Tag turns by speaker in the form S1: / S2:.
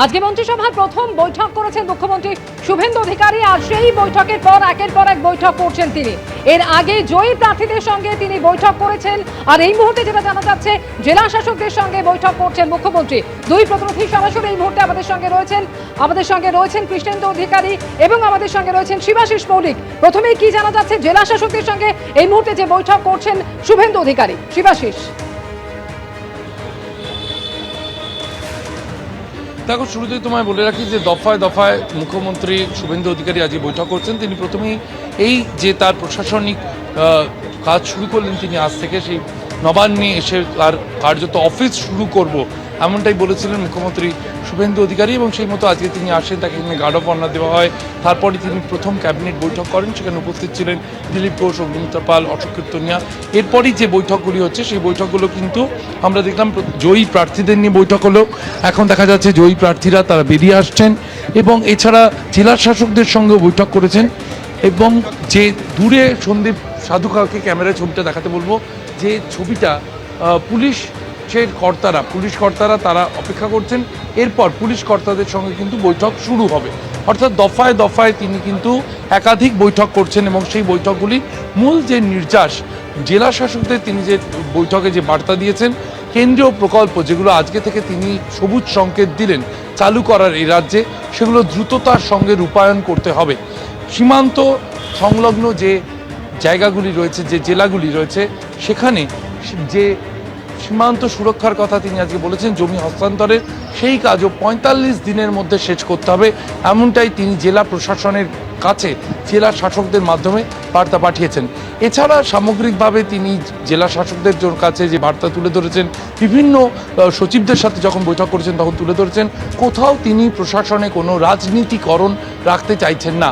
S1: আজকে মন্ত্রিসভার প্রথম বৈঠক করেছেন মুখ্যমন্ত্রী শুভেন্দু অধিকারী। আর সেই বৈঠকের পর একের পর এক বৈঠক করছেন তিনি। এর আগে জয়ী প্রার্থীদের সঙ্গে তিনি বৈঠক করেছেন। আর এই মুহূর্তে যেটা জানা যাচ্ছে, জেলা শাসকদের সঙ্গে বৈঠক করছেন মুখ্যমন্ত্রী। দুই প্রতিনিধি সরাসরি এই মুহূর্তে আমাদের সঙ্গে রয়েছেন কৃষ্ণেন্দু অধিকারী এবং আমাদের সঙ্গে রয়েছেন শিবাশিস মৌলিক। প্রথমেই কি জানা যাচ্ছে জেলা শাসকদের সঙ্গে এই মুহূর্তে যে বৈঠক করছেন শুভেন্দু অধিকারী? শিবাশিস।
S2: দেখো, শুরুতেই তোমায় বলে রাখি যে দফায় দফায় মুখ্যমন্ত্রী শুভেন্দু অধিকারী আজকে বৈঠক করছেন। তিনি প্রথমেই এই যে তার প্রশাসনিক কাজ শুরু করলেন, তিনি আজ থেকে সেই নবান্নে এসে তার কার্যত অফিস শুরু করব এমনটাই বলেছিলেন মুখ্যমন্ত্রী শুভেন্দু অধিকারী, এবং সেই মতো আজকে তিনি আসেন, তাকে এখানে গার্ড অফ অনার দেওয়া হয়। তারপরে তিনি প্রথম ক্যাবিনেট বৈঠক করেন, সেখানে উপস্থিত ছিলেন দিলীপ ঘোষ, অগ্নিমিত্রা পাল, অশোক কীর্তনিয়া। এরপরই যে বৈঠকগুলি হচ্ছে সেই বৈঠকগুলো কিন্তু আমরা দেখলাম জয়ী প্রার্থীদের নিয়ে বৈঠক হলো। এখন দেখা যাচ্ছে জয়ী প্রার্থীরা তারা বেরিয়ে আসছেন, এবং এছাড়া জেলা শাসকদের সঙ্গে বৈঠক করেছেন। এবং যে দূরে সন্দীপ সাধুকাকে ক্যামেরায় ছবিটা দেখাতে বলবো, যে ছবিটা পুলিশ কর্তারা তারা অপেক্ষা করছেন। এরপর পুলিশ কর্তাদের সঙ্গে কিন্তু বৈঠক শুরু হবে। অর্থাৎ দফায় দফায় তিনি কিন্তু একাধিক বৈঠক করছেন, এবং সেই বৈঠকগুলি মূল যে নির্যাস জেলা শাসকদের তিনি যে বৈঠকে যে বার্তা দিয়েছেন, কেন্দ্রীয় প্রকল্প যেগুলো আজকে থেকে তিনি সবুজ সংকেত দিলেন চালু করার এই রাজ্যে, সেগুলো দ্রুততার সঙ্গে রূপায়ণ করতে হবে। সীমান্ত সংলগ্ন যে জায়গাগুলি রয়েছে, যে জেলাগুলি রয়েছে, সেখানে যে সীমান্ত সুরক্ষার কথা তিনি আজকে বলেছেন, জমি হস্তান্তরের সেই কাজও ৪৫ দিনের মধ্যে শেষ করতে হবে, এমনটাই তিনি জেলা প্রশাসনের কাছে জেলা শাসকদের মাধ্যমে বার্তা পাঠিয়েছেন। এছাড়া সামগ্রিকভাবে তিনি জেলা শাসকদের কাছে যে বার্তা তুলে ধরেছেন, বিভিন্ন সচিবদের সাথে যখন বৈঠক করেছেন তখন তুলে ধরেছেন, কোথাও তিনি প্রশাসনে কোনো রাজনীতিকরণ রাখতে চাইছেন না।